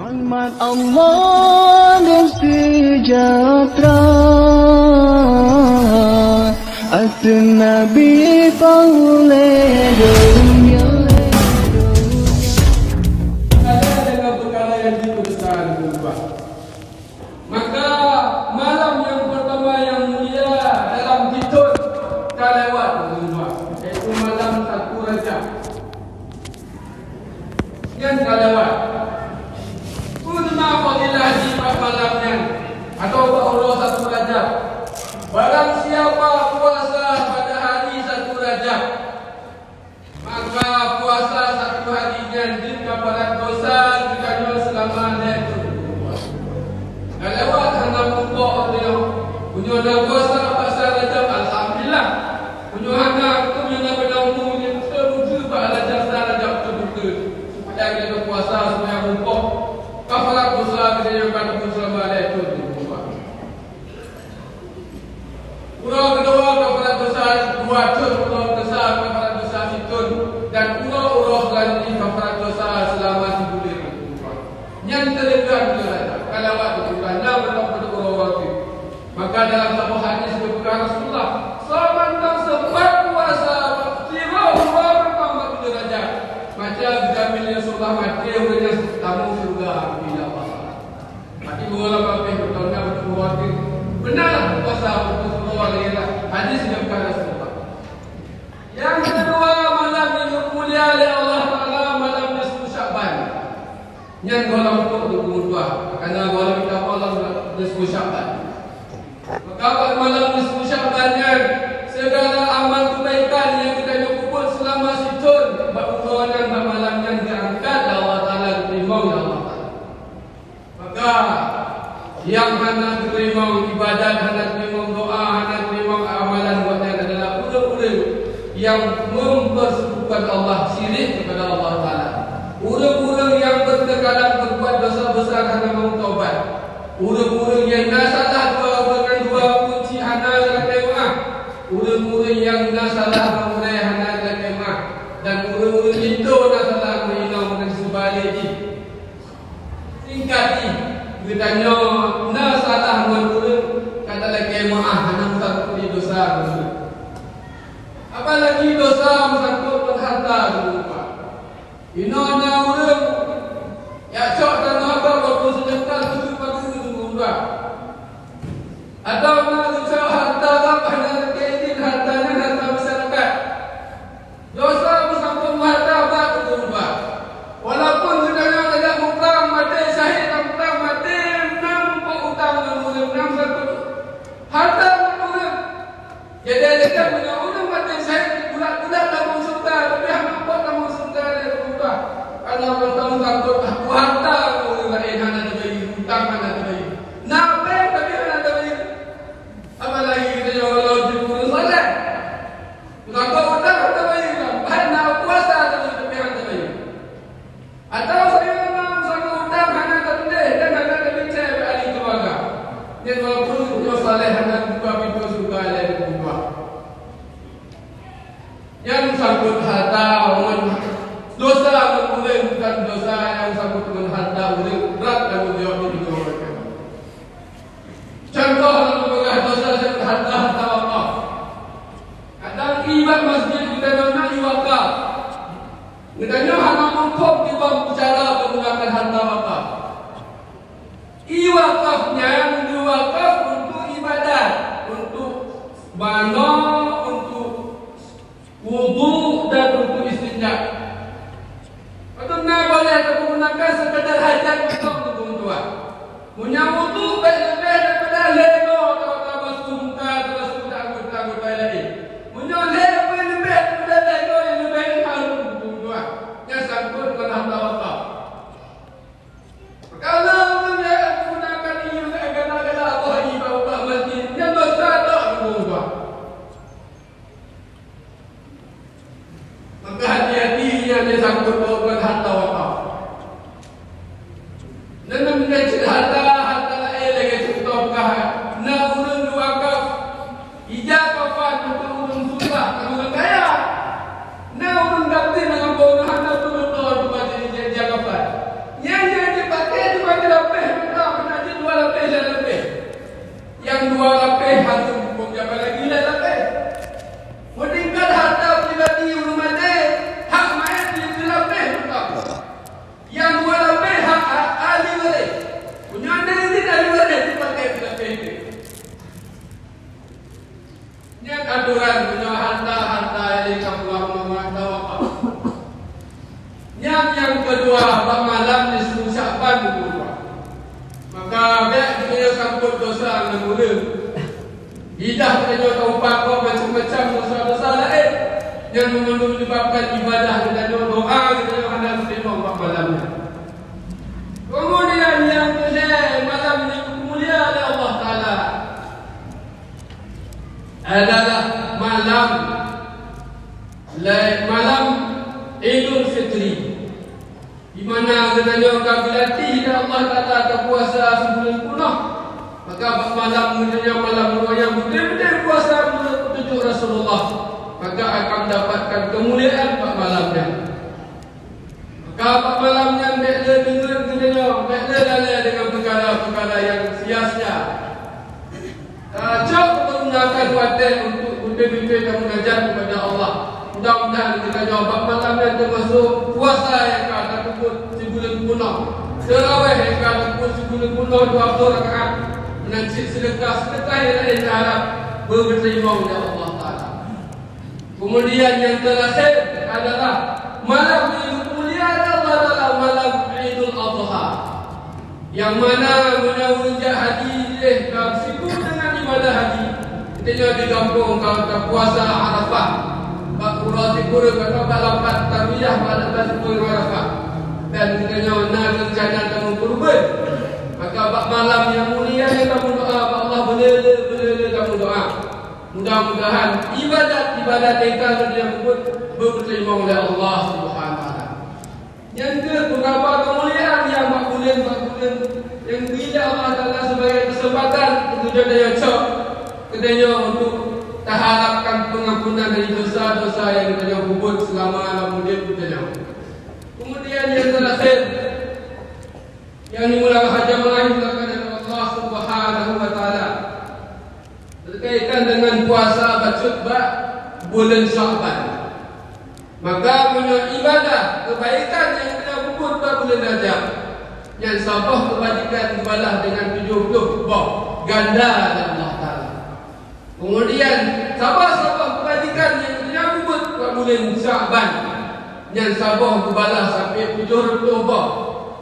Rahmat Allah dan sejahtera atas Nabi paulih dunia. Ada dengan perkara yang diputuskan berubah. Maka malam yang pertama yang mulia dalam hitung tak lewat berubah, iaitu malam 1 Rajab. Yang tak lewat. Kunna fadilah di malamnya atau Allah 1 Rajab. Barang siapa puasa pada hari 1 Rajab, maka puasa 1 harinya dikafarat dosa jika selama itu. Dan lewat hanya pokok dia punya puasa pada Rajab, alhamdulillah. Punya anak tu punya pada umumnya terbuka pada Rajab terbuka. Supaya kita puasa supaya pokok kafarat dosa kita pada selama itu. Pulau kedua kafarat dosa 2 tur, pulau dosa kafarat dosa situn, dan pulau lagi kafarat dosa selama 3 bulan. Yang terlebihan kalau waktu bukannya berlaku pada pulau waktu. Maka dalam sebuah hadis disebutkan Rasulullah, "Saman tak sempat puasa tiba umur tambah 3 derajat." Macam jamin Rasulullah mati olehnya tamu surga bila puasa. Mati bola pakai bertahun-tahun berpulau waktu. Benarlah puasa berpulau lagi hadis yang berkata Rasulullah. Yang kedua, malam yang mulia oleh Allah Taala, malam nisfu Sya'ban. Yang golong untuk 22 karena golong kita malam nisfu Sya'ban. Maka pada malam nisfu Sya'ban segala amal kebaikan yang kita lakukan selama setahun berhubungan dengan malam yang diangkat Allah Taala diterima oleh Allah Taala. Maka yang hanya diterima ibadat, hanya diterima doa, hanya diterima amalan buatnya adalah pura-pura yang mempersekutukan Allah, syirik kepada Allah Taala. Pura-pura yang bertekanan berbuat dosa besar hanya mau taubat. Pura-pura yang nasalah dua kunci hanya kemah. Pura-pura yang nasalah mengurai hanya kemah. Dan pura-pura itu nasalah menghina dengan sebalik ini. Singkat ini Ditanya, na salah menurut kata lagi maaf hanya musakut dosa menurut. Apalagi dosa musakut harta berupa. Ina orang ya cok dan apa waktu sedekah tujuh pagi berupa. Atau na cok harta apa hanya kredit hartanya harta masyarakat. Dosa musakut harta apa berupa. Walaupun ditanya ada hutang mati syahid harta menurut. Jadi ada punya orang mati saya bulat-bulat dalam surga, tapi apa dalam surga dia berubah. Karena orang tahu takut aku harta orang lain hanya ada bayi hutang hanya ada bayi. Nape tapi hanya ada bayi. Apalagi kita jual lagi kurang salah. Takut hutang ada bayi kan. Hanya puasa tapi hanya bayi. Atau saya memang sangat hutang hanya terendeh dan hanya ada bincang ahli keluarga. Dan walaupun saleh hanya buka pintu surga dan buka. Yang sangkut harta, dosa boleh bukan dosa yang sangkut dengan harta boleh berat dan menjawab di mereka. Contoh memegang dosa sangkut harta wakaf. Kadang ibadah masjid kita nak wakaf. Katanya hanya mampu kita bicara menggunakan harta wakaf. Iwakafnya yang diwakaf ibadat, untuk mana, untuk wudu dan untuk istinja. Patutnya boleh menggunakan sekadar hajat untuk tuan. Punya wudu lebih daripada lego atau tabas muka terus tidak anggota lain. Punya lego lebih daripada lego yang lebih harus tuan. Yang sangkut dengan harta wakaf. Kalau dia sangkut dengan harta wakaf. Dan menjadi harta lain lagi contoh kah? Nak urun wakaf, ijab kafan untuk urun susah, urun kaya. Nak urun ganti dengan bodoh harta tu betul tu baca ijab kafan. Yang dipakai kedua, bab malam nisfu Sya'ban kedua. Maka baik kita sambut dosa yang mula. Lidah kita taubat kau macam-macam dosa-dosa lain yang menyebabkan ibadah dan doa kita hendak terima bab malamnya. Kemudian yang kedua, malam yang mulia oleh Allah Ta'ala adalah malam Idul Fitri, di mana katanya apabila tidak Allah Ta'ala akan puasa sebulan penuh, maka malam katanya malam yang betul-betul puasa menunjuk Rasulullah, maka akan mendapatkan kemuliaan pada malamnya. Maka pada malamnya bela dengar katanya bela lalai dengan perkara-perkara yang sia-sia. Cak menggunakan waktu untuk betul-betul dan mengajar kepada Allah. Mudah-mudahan kita jawab malamnya termasuk puasa yang akan takut sebulan penuh, tarawih yang akan takut sebulan penuh 20 rakaat, menanti sedekah yang lain harap berterima oleh Allah Ta'ala. Kemudian yang terakhir adalah malam yang mulia adalah malam Idul Adha, yang mana menunjuk haji sibuk dengan ibadah haji. Kita di kampung kalau tak puasa Arafah, bak kurati kura kata balapat tamiyah pada tasbih Arafah, dan kita nak rencana kamu kurban, maka bak malam yang mulia kamu doa Allah boleh kamu doa. Mudah-mudahan ibadat kita yang berterima oleh Allah Subhanahu Wa Taala. Yang beberapa kemuliaan yang bulan yang bila Allah Taala sebagai kesempatan untuk daya cok kedanya untuk terharapkan pengampunan dari dosa-dosa yang kita buat selama kemudian kita. Kemudian yang terakhir yang dimulakan hajat melahirkan oleh Allah Subhanahu Wa Taala berkaitan dengan puasa bacutbah bulan Sya'ban. Maka punya ibadah kebaikan yang kita buat pada bulan Rajab, yang sabah kebajikan dibalas dengan 70 ganda oleh Allah Ta'ala. Kemudian sabah kebajikan yang kita buat pada bulan Sya'ban, yang sabah dibalas sampai 70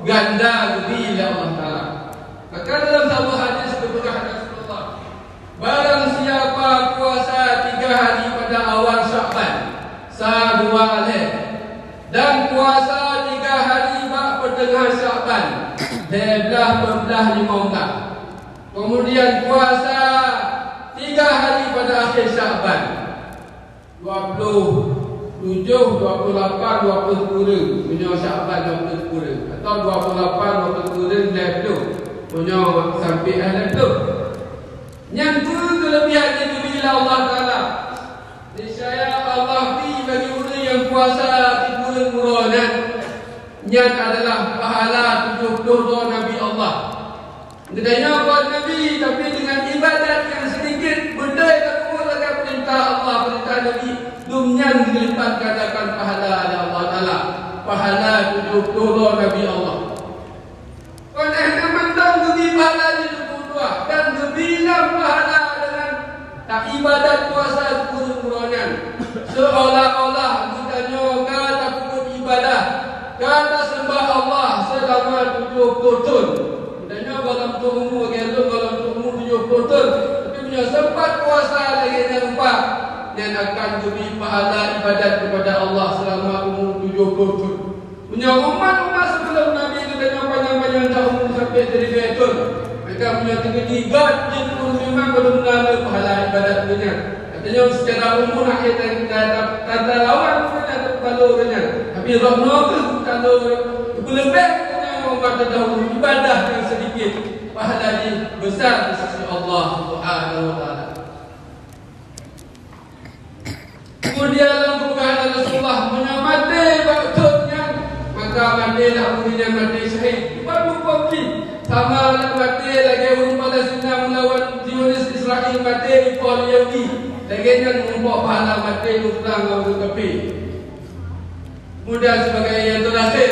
ganda lebih oleh Allah Ta'ala. Maka dalam sebuah hadis keberkatan Rasulullah, barang siapa puasa 3 hari pada awal Sya'ban, sah 2 hari, dan puasa 3 hari pertengahan Sya'ban, 15 kemudian puasa 3 hari pada akhir Sya'ban, 27, 28, 20 punya Sya'ban 20 atau 28, 20 punya sampai akhir itu. Yang kelebihan itu bila Allah Ta'ala niscaya Allah bagi orang yang puasa di bulan Ramadan, yang adalah pahala 70 doa Nabi Allah. Kedanya buat Nabi tapi dengan ibadat yang sedikit, benda yang mengurangkan perintah Allah, perintah Nabi, dumnyan dilipat gandakan pahala oleh Allah Ta'ala, pahala 70 doa Nabi Allah. Kerana mentang lebih pahala 72 dan gebilang pahala dengan tak ibadat puasa bulan Ramadan, seolah-olah kita nyoga tak pun ibadah, kata sembah Allah selama 70 tahun. Katanya dalam umur dalam umur 70 tahun, tapi punya sempat puasa lagi dan lupa, dan akan diberi pahala ibadat kepada Allah selama umur 70 tahun. Punya umat-umat sebelum Nabi katanya panjang-panjang tahun sampai 3 tahun. Mereka punya 3 jin pun memang belum ada pahala ibadat dunia. Katanya secara umum akhir kata lawan pun ada kalornya. Tapi rohno ke kalau lebih punya orang dahulu ibadah yang sedikit, pahalanya besar di sisi Allah Subhanahu Wa Taala. Kemudian dalam bukaan Rasulullah menyamati waktunya, maka matilah bunyinya mati syahid. Baru kopi sama mati lagi orang Palestina melawan Zionis Israel, mati di Pol Yahudi lagi yang membawa pahala mati ulang orang kopi. Kemudian sebagai yang terakhir,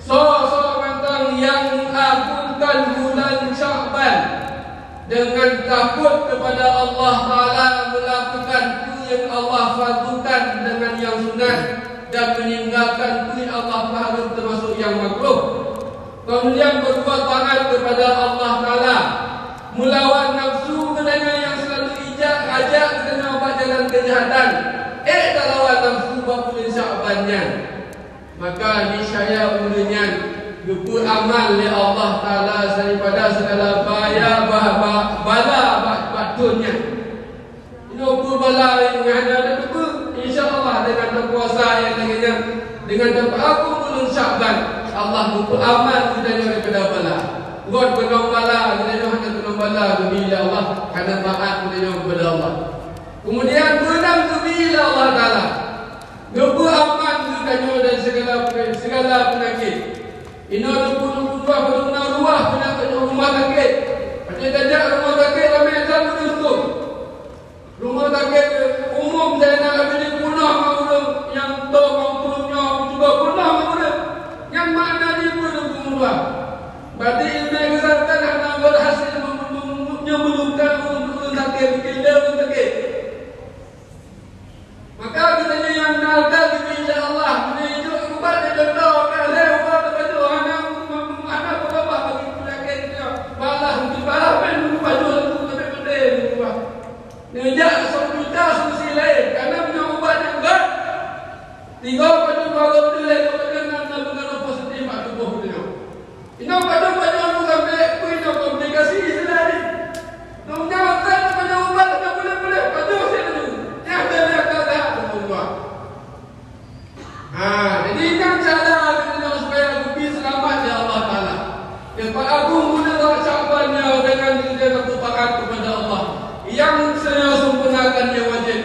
tentang yang mengagunkan bulan Sya'ban dengan takut kepada Allah Ta'ala, melakukan yang Allah fardukan dengan yang sunat, dan meninggalkan Allah Ta'ala termasuk kemudian berbuat taat kepada Allah Ta'ala, melawan nafsu katanya yang selalu ajak kena buat jalan kejahatan, tak lawan nafsu berpulih syakbannya, maka niscaya ulunnya lupa amal oleh Allah Ta'ala daripada segala bala batunya. Ini ukur bala yang ada lupa, insya-Allah dengan berpuasa yang lainnya, dengan tempat aku ulun syakban, Allah lupa amal kita daripada bala. God penuh bala, kita hanya penuh bala bila Allah kerana taat kita kepada Allah. Kemudian benang bila Allah Ta'ala lupa aman kita dari segala penyakit. Ini lupa ruah penyakit rumah sakit. Macam tajak rumah sakit ramai yang selalu tutup. Rumah sakit umum saya nak beli punah maupun yang tok maupun juga punah maupun yang mana dia pun rumah. Berarti ilmu kesihatan akan berhasil menyembuhkan untuk sakit, bila pun sakit. Maka katanya yang nakal bila Allah menunjuk ubat dia doktor, saya ubat baju anak bapak bagi penyakit dia. Balah mungkin balah pen baju tu tapi penting ubat. Ngejak 1 juta solusi lain kerana punya ubat yang enggak. 3 baju baru tu lain dengan pengaruh positif pada tubuh dia. Ini pada bukan punya komplikasi sendiri. Nunggu kan pada ubat tak boleh pada sini. Yang ada kata semua. Jadi kan cara kita supaya lebih selamat ya Allah Taala. Sebab aku mula ucapannya dengan kita taat kepada Allah. Yang saya sempurnakannya wajib.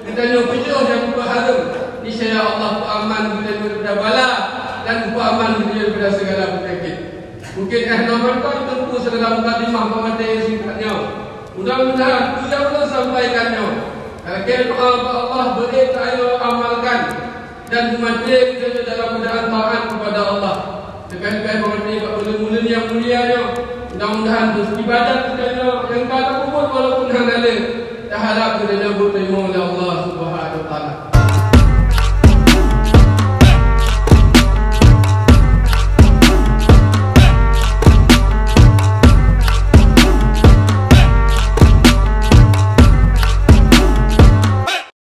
Kita berjuang yang berharap. Niscaya Allah aman kita daripada bala dan aman kita daripada segala penyakit. Mungkin nomor kau tentu dalam mukadimah pemateri singkatnya. Mudah-mudahan kita boleh sampaikannya. Agar Allah boleh kita amalkan dan pemateri kita dalam keadaan taat kepada Allah. Sebaik-baik pemateri mula-mula yang mulianya. Mudah-mudahan ibadat kita yang kata kubur walaupun hang ada. Kita harap